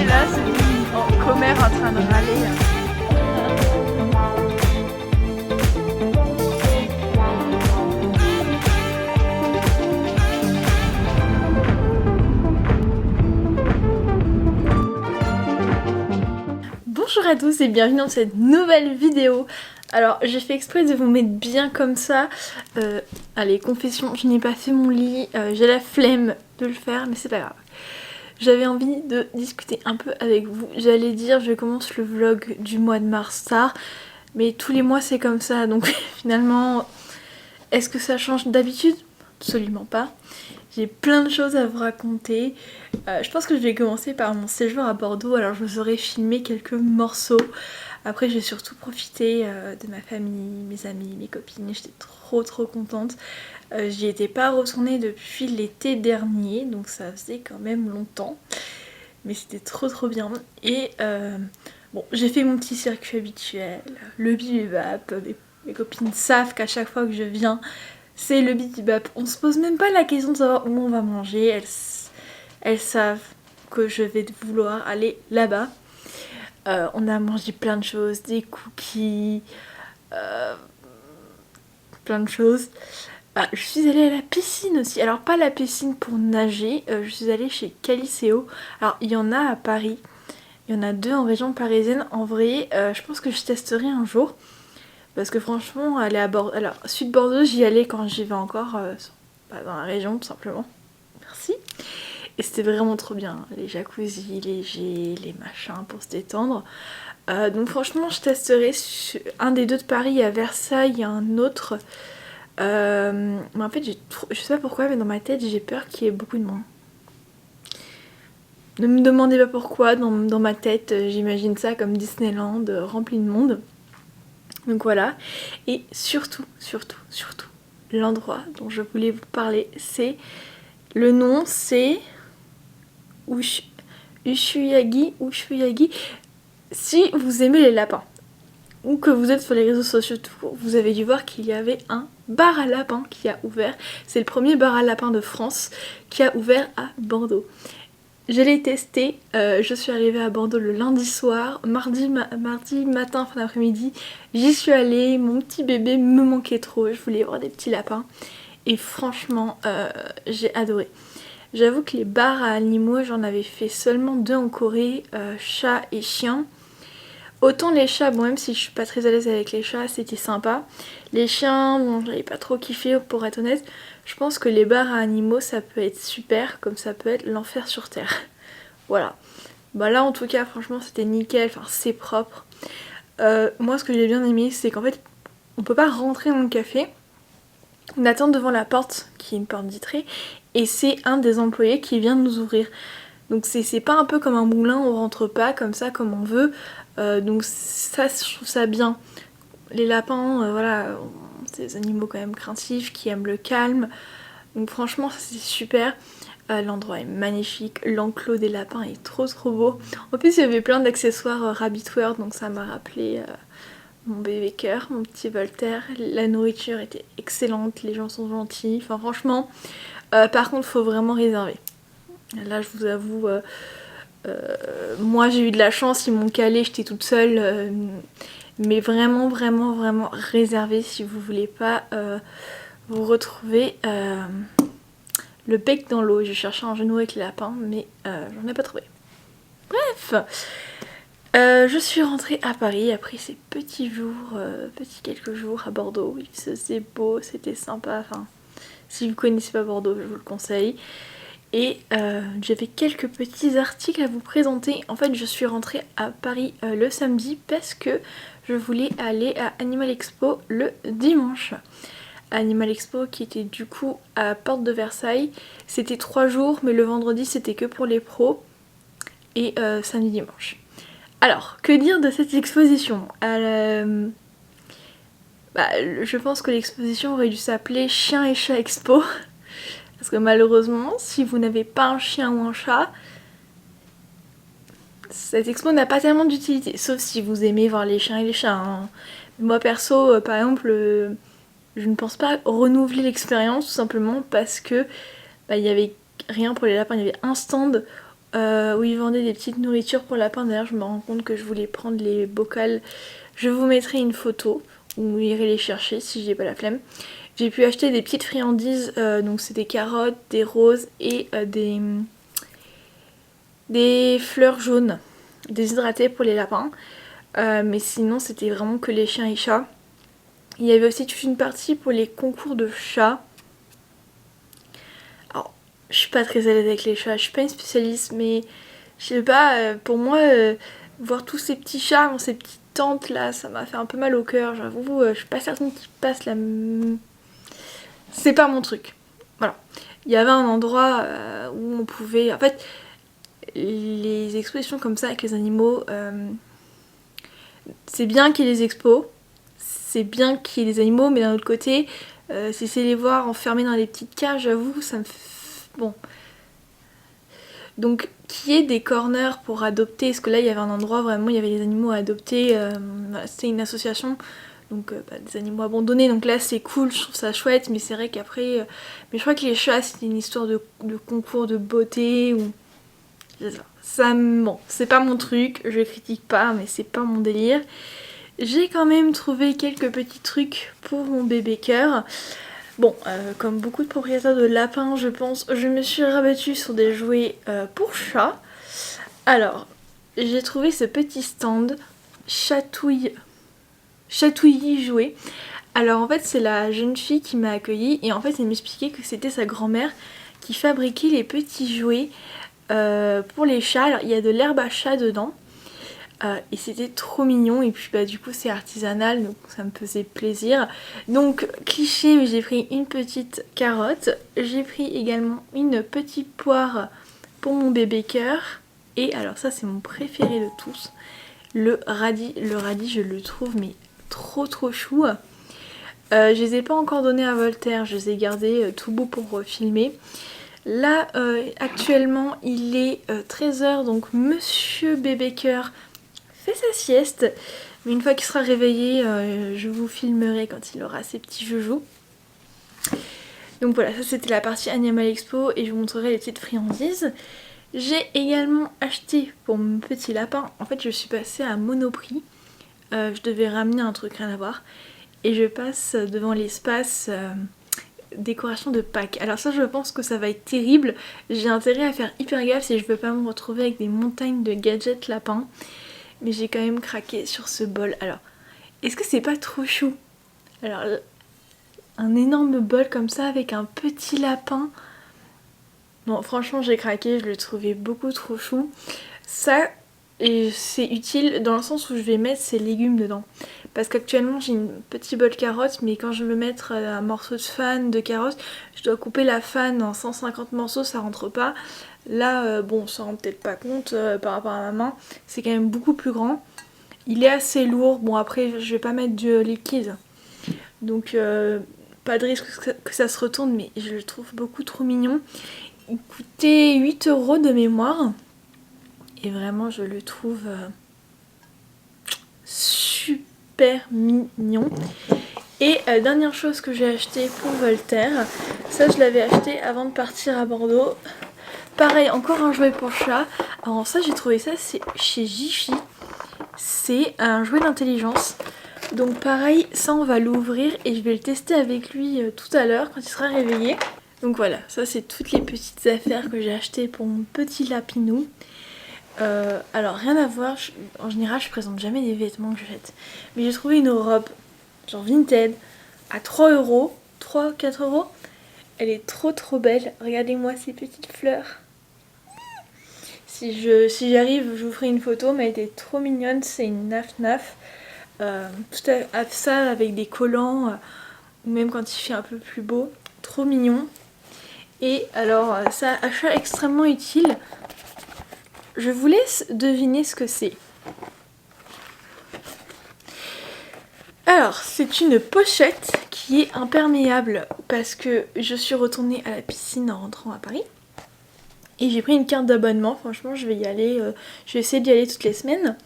est là, c'est en commère en train de râler. Bonjour à tous et bienvenue dans cette nouvelle vidéo. Alors j'ai fait exprès de vous mettre bien comme ça. Allez, confession, je n'ai pas fait mon lit, j'ai la flemme de le faire mais c'est pas grave. J'avais envie de discuter un peu avec vous. J'allais dire je commence le vlog du mois de mars tard, mais tous les mois c'est comme ça donc finalement est-ce que ça change d'habitude? Absolument pas. J'ai plein de choses à vous raconter. Je pense que je vais commencer par mon séjour à Bordeaux. Alors je vous aurais filmé quelques morceaux. Après j'ai surtout profité de ma famille, mes amis, mes copines. J'étais trop contente. J'y étais pas retournée depuis l'été dernier. Donc ça faisait quand même longtemps. Mais c'était trop bien. Et bon, j'ai fait mon petit circuit habituel. Le bibibap. Mes copines savent qu'à chaque fois que je viens, c'est le bibibap. On se pose même pas la question de savoir où on va manger. Elles savent que je vais vouloir aller là-bas. On a mangé plein de choses, des cookies, plein de choses. Je suis allée à la piscine aussi. Alors pas la piscine pour nager, je suis allée chez Caliceo. Alors il y en a à Paris, il y en a 2 en région parisienne. En vrai, je pense que je testerai un jour. Parce que franchement, aller à Bordeaux, alors sud Bordeaux, j'y allais quand j'y vais encore, dans la région tout simplement. Merci. Et c'était vraiment trop bien, les jacuzzis, les jets, les machins pour se détendre. Donc franchement, je testerai un des 2 de Paris à Versailles et un autre. Mais en fait, je sais pas pourquoi, mais dans ma tête, j'ai peur qu'il y ait beaucoup de monde. Ne me demandez pas pourquoi, dans ma tête, j'imagine ça comme Disneyland rempli de monde. Donc voilà, et surtout, l'endroit dont je voulais vous parler, c'est... Le nom, c'est... Ushuyagi. Si vous aimez les lapins, ou que vous êtes sur les réseaux sociaux tout court, vous avez dû voir qu'il y avait un bar à lapins qui a ouvert. C'est le premier bar à lapins de France qui a ouvert à Bordeaux. Je l'ai testé, je suis arrivée à Bordeaux le lundi soir, mardi matin, fin d'après-midi, j'y suis allée, mon petit bébé me manquait trop, je voulais voir des petits lapins et franchement j'ai adoré. J'avoue que les bars à animaux, j'en avais fait seulement 2 en Corée, chat et chien. Autant les chats, bon même si je suis pas très à l'aise avec les chats, c'était sympa. Les chiens, bon j'avais pas trop kiffé pour être honnête. Je pense que les bars à animaux ça peut être super, comme ça peut être l'enfer sur terre. Voilà. Bah là en tout cas franchement c'était nickel, enfin c'est propre. Moi ce que j'ai bien aimé c'est qu'en fait on peut pas rentrer dans le café. On attend devant la porte, qui est une porte vitrée, et c'est un des employés qui vient nous ouvrir. Donc c'est pas un peu comme un moulin, on rentre pas comme ça comme on veut. Donc ça je trouve ça bien. Les lapins, voilà, c'est des animaux quand même craintifs qui aiment le calme. Donc franchement c'est super. L'endroit est magnifique, l'enclos des lapins est trop beau. En plus il y avait plein d'accessoires Rabbitware, donc ça m'a rappelé mon bébé cœur, mon petit Voltaire. La nourriture était excellente, les gens sont gentils, enfin franchement. Par contre faut vraiment réserver. Là je vous avoue, moi j'ai eu de la chance, ils m'ont calé, j'étais toute seule. Mais vraiment réservé si vous voulez pas vous retrouver le bec dans l'eau. J'ai cherché un genou avec les lapins mais j'en ai pas trouvé. Bref, je suis rentrée à Paris après ces petits quelques jours à Bordeaux. Il faisait beau, c'était sympa. Enfin, si vous connaissez pas Bordeaux, je vous le conseille. Et j'avais quelques petits articles à vous présenter. En fait, je suis rentrée à Paris le samedi parce que je voulais aller à Animal Expo le dimanche. Animal Expo qui était du coup à Porte de Versailles. C'était 3 jours, mais le vendredi c'était que pour les pros. Et samedi dimanche. Alors, que dire de cette exposition? Je pense que l'exposition aurait dû s'appeler Chien et Chat Expo. Parce que malheureusement, si vous n'avez pas un chien ou un chat, cette expo n'a pas tellement d'utilité. Sauf si vous aimez voir les chiens et les chats. Hein. Moi perso, par exemple, je ne pense pas renouveler l'expérience tout simplement parce que il y avait rien pour les lapins. Il y avait un stand où ils vendaient des petites nourritures pour lapins. D'ailleurs je me rends compte que je voulais prendre les bocals. Je vous mettrai une photo où vous irez les chercher si j'ai pas la flemme. J'ai pu acheter des petites friandises, donc c'est des carottes, des roses et des fleurs jaunes déshydratées pour les lapins. Mais sinon c'était vraiment que les chiens et chats. Il y avait aussi toute une partie pour les concours de chats. Alors je suis pas très à l'aise avec les chats, je suis pas une spécialiste, mais je sais pas, pour moi voir tous ces petits chats dans ces petites tentes là, ça m'a fait un peu mal au cœur, j'avoue. Je suis pas certaine qu'ils passent la... C'est pas mon truc. Voilà. Il y avait un endroit où on pouvait... En fait, les expositions comme ça avec les animaux, c'est bien qu'il y ait des expos, c'est bien qu'il y ait des animaux, mais d'un autre côté, si c'est les voir enfermés dans des petites cages, j'avoue, ça me fait... Bon. Donc, qu'il y ait des corners pour adopter, parce que là, il y avait un endroit vraiment, il y avait des animaux à adopter, c'était une association, donc des animaux abandonnés, donc là c'est cool, je trouve ça chouette, mais c'est vrai qu'après... mais je crois que les chats, c'est une histoire de concours de beauté, ou... Ça, bon, c'est pas mon truc, je critique pas, mais c'est pas mon délire. J'ai quand même trouvé quelques petits trucs pour mon bébé cœur. Bon, comme beaucoup de propriétaires de lapins, je pense, je me suis rabattue sur des jouets pour chat. Alors, j'ai trouvé ce petit stand chatouillis jouets. Alors en fait, c'est la jeune fille qui m'a accueillie et en fait, elle m'expliquait que c'était sa grand-mère qui fabriquait les petits jouets pour les chats. Alors, il y a de l'herbe à chat dedans. Et c'était trop mignon, et puis du coup c'est artisanal, donc ça me faisait plaisir. Donc cliché, mais j'ai pris une petite carotte, j'ai pris également une petite poire pour mon bébé cœur, et alors ça c'est mon préféré de tous, le radis. Le radis, je le trouve mais trop chou. Je les ai pas encore donnés à Voltaire, je les ai gardés tout beau pour filmer. Là actuellement il est 13h, donc monsieur bébé cœur fait sa sieste, mais une fois qu'il sera réveillé, je vous filmerai quand il aura ses petits joujoux. Donc voilà, ça c'était la partie Animal Expo et je vous montrerai les petites friandises. J'ai également acheté pour mon petit lapin, en fait je suis passée à Monoprix, je devais ramener un truc rien à voir, et je passe devant l'espace décoration de Pâques. Alors ça je pense que ça va être terrible, j'ai intérêt à faire hyper gaffe si je veux pas me retrouver avec des montagnes de gadgets lapins. Mais j'ai quand même craqué sur ce bol. Alors, est-ce que c'est pas trop chou? Alors, un énorme bol comme ça avec un petit lapin. Non, franchement, j'ai craqué, je le trouvais beaucoup trop chou. Ça, et c'est utile dans le sens où je vais mettre ces légumes dedans. Parce qu'actuellement, j'ai une petite bol carotte, mais quand je veux mettre un morceau de fan de carotte, je dois couper la fan en 150 morceaux, ça rentre pas. Là, bon, on s'en rend peut-être pas compte par rapport à ma main, c'est quand même beaucoup plus grand. Il est assez lourd, bon après je vais pas mettre du liquide, donc pas de risque que ça se retourne, mais je le trouve beaucoup trop mignon. Il coûtait 8 € de mémoire, et vraiment je le trouve super mignon. Et dernière chose que j'ai acheté pour Voltaire, ça je l'avais acheté avant de partir à Bordeaux. Pareil, encore un jouet pour chat. Alors ça, j'ai trouvé ça chez Jiffy. C'est un jouet d'intelligence. Donc pareil, ça on va l'ouvrir et je vais le tester avec lui tout à l'heure quand il sera réveillé. Donc voilà, ça c'est toutes les petites affaires que j'ai achetées pour mon petit lapinou. Alors rien à voir, en général je présente jamais des vêtements que j'achète. Mais j'ai trouvé une robe, genre Vinted, à 3 €, 3-4 €. Elle est trop belle, regardez-moi ces petites fleurs. Si j'arrive, je vous ferai une photo, mais elle était trop mignonne, c'est une naf. Tout à ça avec des collants, même quand il fait un peu plus beau, trop mignon. Et alors, ça, achat extrêmement utile. Je vous laisse deviner ce que c'est. Alors, c'est une pochette qui est imperméable parce que je suis retournée à la piscine en rentrant à Paris. Et j'ai pris une carte d'abonnement, franchement je vais y aller, je vais essayer d'y aller toutes les semaines.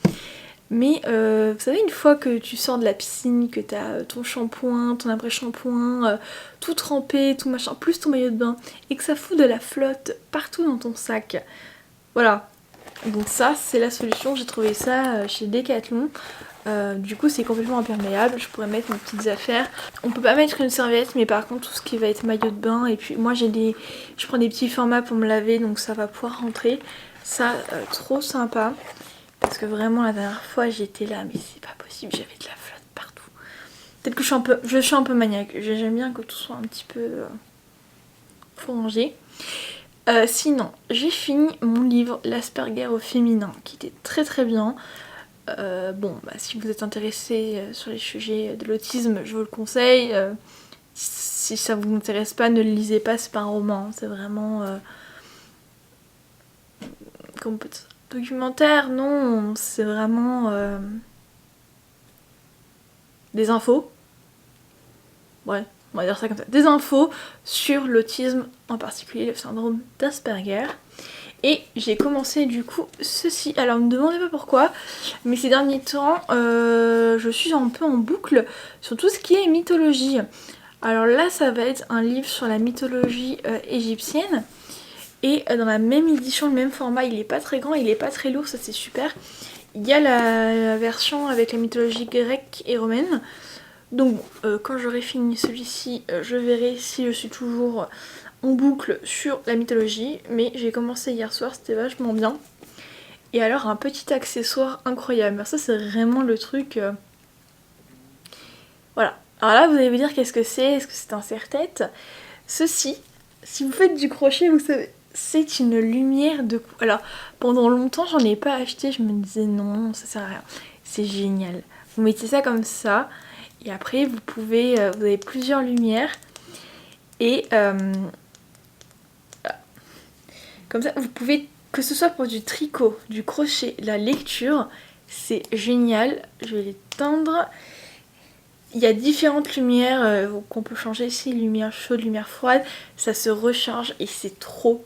Mais vous savez, une fois que tu sors de la piscine, que t'as ton shampoing, ton après-shampoing, tout trempé, tout machin, plus ton maillot de bain, et que ça fout de la flotte partout dans ton sac. Voilà, donc ça c'est la solution, j'ai trouvé ça chez Decathlon. Du coup c'est complètement imperméable, je pourrais mettre mes petites affaires. On peut pas mettre une serviette, mais par contre tout ce qui va être maillot de bain, et puis moi je prends des petits formats pour me laver, donc ça va pouvoir rentrer. Ça trop sympa, parce que vraiment la dernière fois j'étais là mais c'est pas possible, j'avais de la flotte partout. Peut-être que je suis un peu maniaque, j'aime bien que tout soit un petit peu rangé. Sinon, j'ai fini mon livre L'Asperger au féminin, qui était très très bien. Bon, bah, si vous êtes intéressé sur les sujets de l'autisme, je vous le conseille. Si ça vous intéresse pas, ne le lisez pas, c'est pas un roman, c'est vraiment... comment on peut dire, documentaire, non, c'est vraiment... des infos. Ouais, on va dire ça comme ça. Des infos sur l'autisme, en particulier le syndrome d'Asperger. Et j'ai commencé du coup ceci. Alors ne me demandez pas pourquoi, mais ces derniers temps, je suis un peu en boucle sur tout ce qui est mythologie. Alors là, ça va être un livre sur la mythologie égyptienne. Et dans la même édition, le même format, il est pas très grand, il est pas très lourd, ça c'est super. Il y a la version avec la mythologie grecque et romaine. Donc quand j'aurai fini celui-ci, je verrai si je suis toujours en boucle sur la mythologie. Mais j'ai commencé hier soir, c'était vachement bien. Et alors un petit accessoire incroyable. Alors ça c'est vraiment le truc... Voilà. Alors là vous allez vous dire qu'est-ce que c'est? Est-ce que c'est un serre-tête? Ceci, si vous faites du crochet, vous savez, c'est une lumière de... Alors pendant longtemps j'en ai pas acheté, je me disais non, ça sert à rien. C'est génial. Vous mettez ça comme ça. Et après vous pouvez, vous avez plusieurs lumières et comme ça vous pouvez, que ce soit pour du tricot, du crochet, la lecture, c'est génial. Je vais l'éteindre. Il y a différentes lumières qu'on peut changer ici, lumière chaude, lumière froide, ça se recharge et c'est trop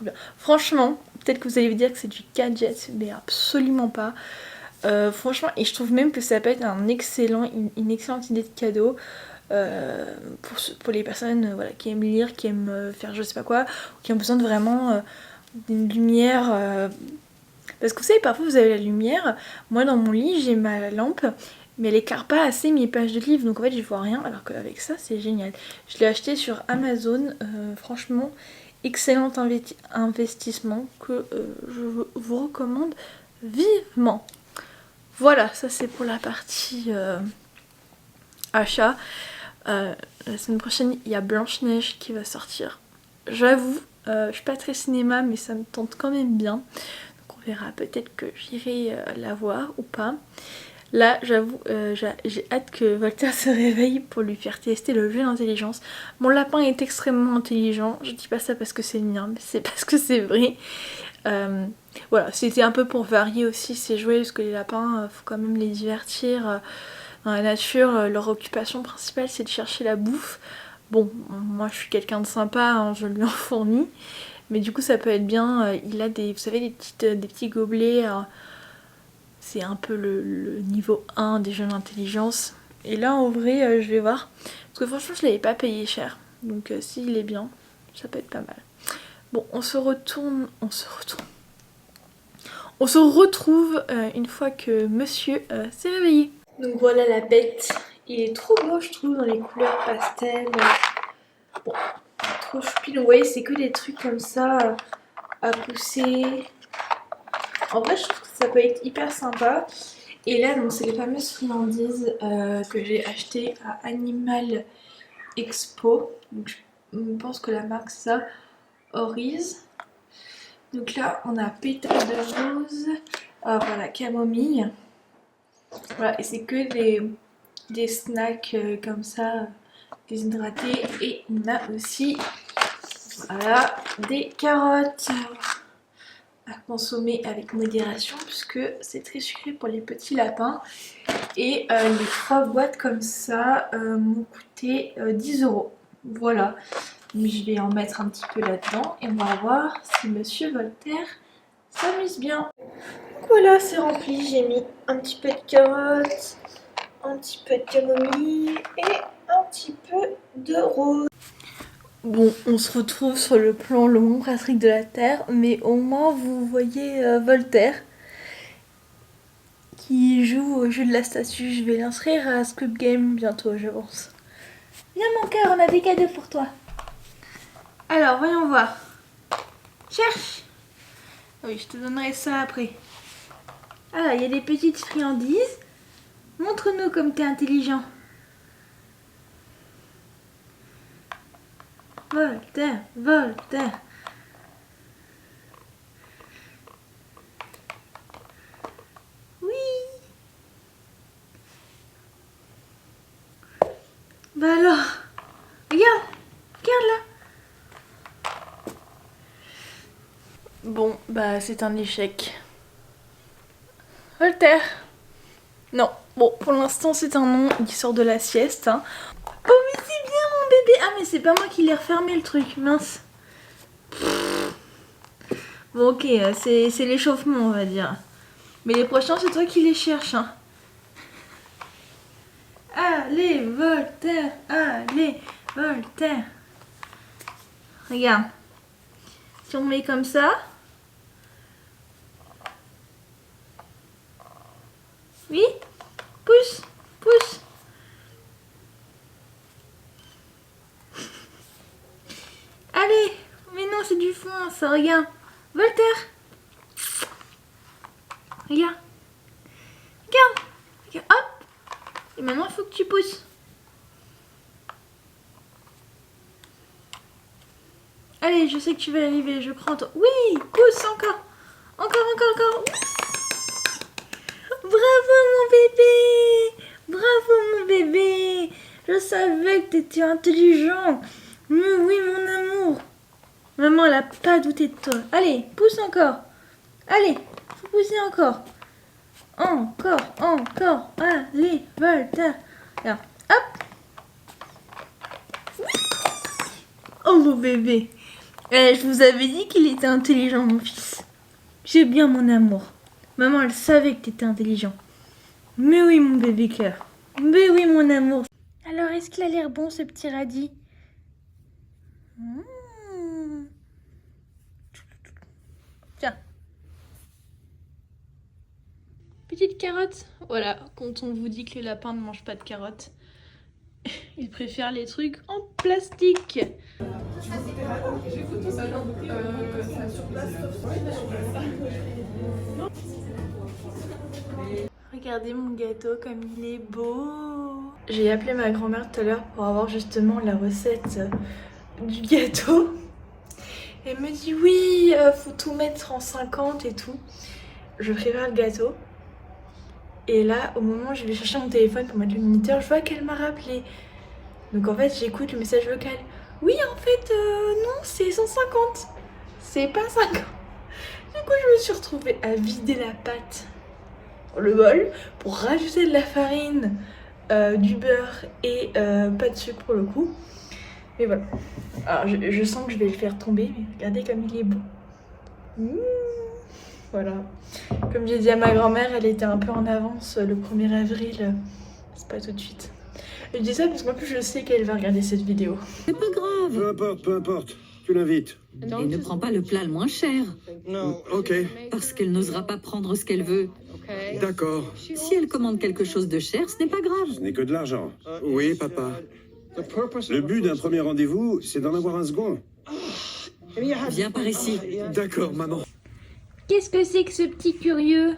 bien. Franchement, peut-être que vous allez vous dire que c'est du gadget, mais absolument pas. Franchement, et je trouve même que ça peut être une excellente idée de cadeau pour les personnes voilà, qui aiment lire, qui aiment faire je sais pas quoi, qui ont besoin de vraiment d'une lumière. Parce que vous savez, parfois vous avez la lumière. Moi dans mon lit, j'ai ma lampe, mais elle éclaire pas assez mes pages de livres, donc en fait je vois rien, alors qu'avec ça c'est génial. Je l'ai acheté sur Amazon, franchement, excellent investissement que je vous recommande vivement. Voilà, ça c'est pour la partie achat. La semaine prochaine, il y a Blanche-Neige qui va sortir. J'avoue, je suis pas très cinéma, mais ça me tente quand même bien. Donc on verra, peut-être que j'irai la voir ou pas. Là, j'avoue, j'ai hâte que Voltaire se réveille pour lui faire tester le jeu d'intelligence. Mon lapin est extrêmement intelligent. Je dis pas ça parce que c'est le mien, mais c'est parce que c'est vrai. Voilà, c'était un peu pour varier aussi ces jouets, parce que les lapins, faut quand même les divertir. Dans la nature, leur occupation principale, c'est de chercher la bouffe. Bon, moi je suis quelqu'un de sympa, hein, je lui en fournis. Mais du coup, ça peut être bien. Il a des, vous savez, des petits gobelets. C'est un peu le niveau 1 des jeux d'intelligence. Et là, en vrai, je vais voir. Parce que franchement, je l'avais pas payé cher. Donc s'il est bien, ça peut être pas mal. Bon, on se retrouve une fois que monsieur s'est réveillé. Donc voilà la bête. Il est trop beau, je trouve, dans les couleurs pastel. Bon, trop choupi. Donc vous voyez, c'est que des trucs comme ça à pousser. En vrai, je trouve que ça peut être hyper sympa. Et là, donc, c'est les fameuses friandises que j'ai achetées à Animal Expo. Donc, je pense que la marque, c'est ça, Oriz. Donc là, on a pétales de rose, voilà, camomille. Voilà, et c'est que des snacks comme ça, déshydratés. Et on a aussi, voilà, des carottes à consommer avec modération puisque c'est très sucré pour les petits lapins. Et les 3 boîtes comme ça m'ont coûté 10 €. Voilà, mais je vais en mettre un petit peu là-dedans et on va voir si monsieur Voltaire s'amuse bien. Donc voilà, c'est rempli, j'ai mis un petit peu de carottes, un petit peu de camomille et un petit peu de rose. Bon, on se retrouve sur le plan le moins pratique de la Terre, mais au moins vous voyez Voltaire qui joue au jeu de la statue. Je vais l'inscrire à Squid Game bientôt, je pense. Viens mon cœur, on a des cadeaux pour toi. Alors, voyons voir. Cherche. Oui, je te donnerai ça après. Ah, il y a des petites friandises. Montre-nous comme t'es intelligent. Voltaire, Voltaire. Oui. Bah alors, regarde, regarde là. Bon, bah c'est un échec. Voltaire. Non, bon, pour l'instant c'est un non, il sort de la sieste. Hein. Oh mais c'est bien mon bébé. Ah mais c'est pas moi qui l'ai refermé le truc, mince. Bon ok, c'est l'échauffement on va dire. Mais les prochains c'est toi qui les cherches. Hein. Allez Voltaire, allez Voltaire. Regarde. Si on met comme ça. Oui. Pousse, pousse. Allez. Mais non, c'est du foin, ça, regarde. Voltaire. Regarde. Regarde. Regarde. Hop. Et maintenant, il faut que tu pousses. Allez, je sais que tu vas y arriver, je crois en toi. Oui, pousse encore. Encore, encore, encore. Bravo mon bébé. Bravo mon bébé. Je savais que t'étais intelligent. Mais oui mon amour. Maman elle a pas douté de toi. Allez, pousse encore. Allez, faut pousser encore. Encore, encore. Allez, Voltaire. Regarde, hop. Oh mon bébé. Je vous avais dit qu'il était intelligent mon fils. J'ai bien mon amour. Maman elle savait que t'étais intelligent. Mais oui mon bébé cœur. Mais oui mon amour. Alors est-ce qu'il a l'air bon ce petit radis? Tiens. Petite carotte. Voilà, quand on vous dit que les lapins ne mangent pas de carottes, ils préfèrent les trucs en plastique. Regardez mon gâteau comme il est beau. J'ai appelé ma grand-mère tout à l'heure pour avoir justement la recette du gâteau. Elle me dit oui, faut tout mettre en 50 et tout. Je prépare le gâteau. Et là, au moment où je vais chercher mon téléphone pour mettre le minuteur, je vois qu'elle m'a rappelé. Donc en fait, j'écoute le message vocal. Oui, en fait, non, c'est 150. C'est pas 50. Du coup, je me suis retrouvée à vider la pâte dans le bol pour rajouter de la farine, du beurre et pas de sucre pour le coup. Mais voilà. Alors, je sens que je vais le faire tomber, mais regardez comme il est beau. Voilà. Comme j'ai dit à ma grand-mère, elle était un peu en avance le 1er avril. C'est pas tout de suite. Je dis ça parce qu'en plus je sais qu'elle va regarder cette vidéo. C'est pas grave. Peu importe. Tu l'invites. Et ne prends pas le plat le moins cher. Non. Ok. Parce qu'elle n'osera pas prendre ce qu'elle veut. D'accord. Si elle commande quelque chose de cher, ce n'est pas grave. Ce n'est que de l'argent. Oui, papa. Le but d'un premier rendez-vous, c'est d'en avoir un second. Viens par ici. D'accord, maman. Qu'est-ce que c'est que ce petit curieux?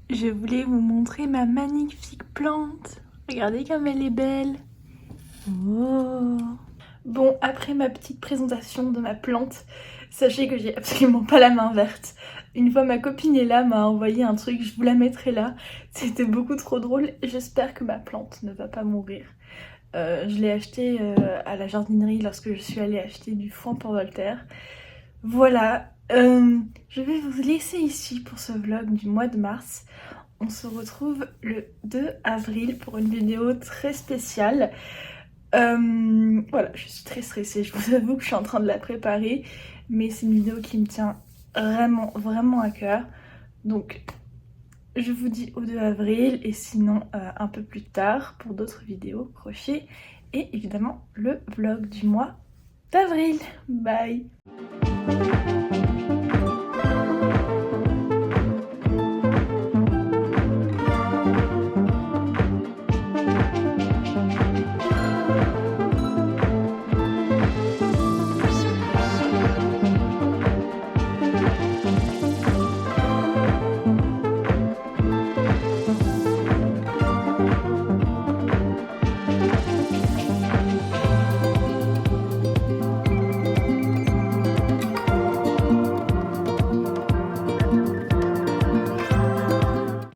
Je voulais vous montrer ma magnifique plante. Regardez comme elle est belle. Oh. Bon, après ma petite présentation de ma plante, sachez que j'ai absolument pas la main verte. Une fois ma copine est là, m'a envoyé un truc, je vous la mettrai là. C'était beaucoup trop drôle. J'espère que ma plante ne va pas mourir. Je l'ai acheté à la jardinerie lorsque je suis allée acheter du foin pour Voltaire. Voilà, je vais vous laisser ici pour ce vlog du mois de mars. On se retrouve le 2 avril pour une vidéo très spéciale. Voilà, je suis très stressée, je vous avoue que je suis en train de la préparer, mais c'est une vidéo qui me tient vraiment, vraiment à cœur. Donc, je vous dis au 2 avril et sinon un peu plus tard pour d'autres vidéos crochet et évidemment le vlog du mois d'avril. Bye.